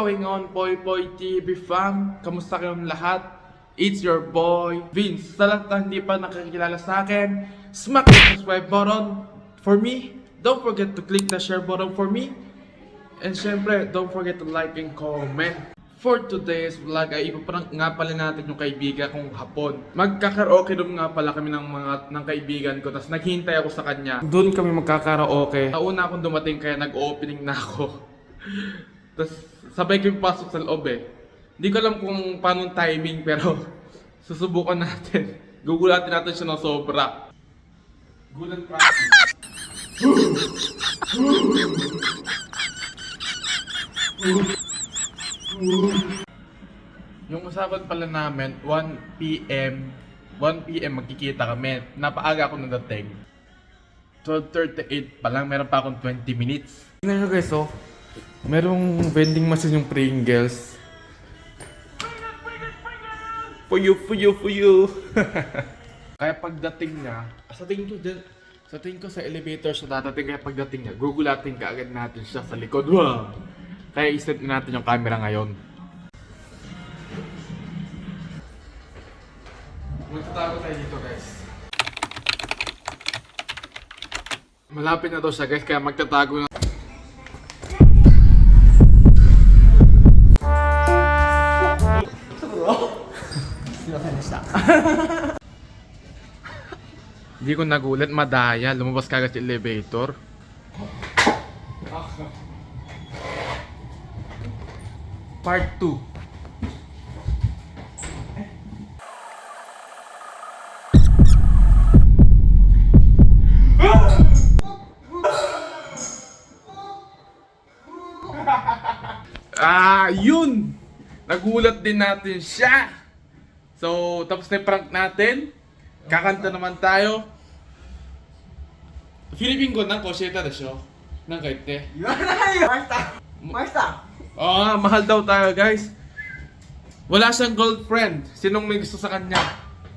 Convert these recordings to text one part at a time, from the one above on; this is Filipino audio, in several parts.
going on, Poy Poy TV fam? Kamusta kayong lahat? It's your boy, Vince. Sa lahat na hindi pa nakakilala sa akin, smack the subscribe button for me. Don't forget to click the share button for me. And syempre, don't forget to like and comment. For today's vlog ay ipaprank nga pala natin yung kaibigan kong hapon. Magkakaraoke doon nga pala kami ng kaibigan ko, tapos naghihintay ako sa kanya. Doon kami magkakaraoke. Nauna akong dumating kaya nag-opening na ako. Tapos sabay kami pasok sa loob eh. Hindi ko alam kung paano timing pero susubukan natin. Gugulatin natin siya ng sobra. Gulat practice. Yung usapan pala namin, 1 PM magkikita kami. Napaaga ako nadating. 12:38 pa lang, meron pa akong 20 minutes. Tingnan nyo guys, oh. Merong vending machine yung Pringles. For you. Kaya pagdating niya, sa tingin ko sa elevator siya dadating, kaya pagdating niya, gugulatin ka agad natin siya sa likod. Wow! Kaya i-set natin yung camera ngayon. Magtatago tayo dito guys. Malapit na to siya guys, kaya magtatago na. Hindi ko nagulat, madaya. Lumabas kagad sa elevator. Part 2. Yun! Nagulat din natin siya. So, tapos na yung prank natin. Kakanta naman tayo. Philippine ko ng kosyeta na siya. Nang kahit te. Marta! Mahal daw tayo guys. Wala siyang girlfriend. Sinong may gusto sa kanya?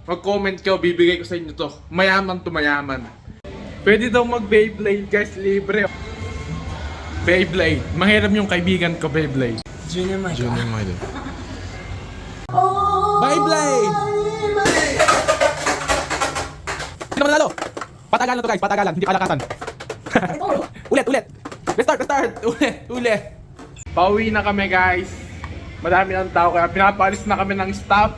Mag-comment kayo, bibigay ko sa inyo to. Mayaman to mayaman. Pwede daw mag-Beyblade guys, libre. Beyblade. Mahirap yung kaibigan ko, Beyblade. Junior Michael. Beyblade! Hindi naman nalo! Patagalan na to guys, patagalan, hindi palakasan. Ulit! Restart! Ulit! Pauwi na kami guys. Madami ng tao kaya pinapalis na kami ng staff.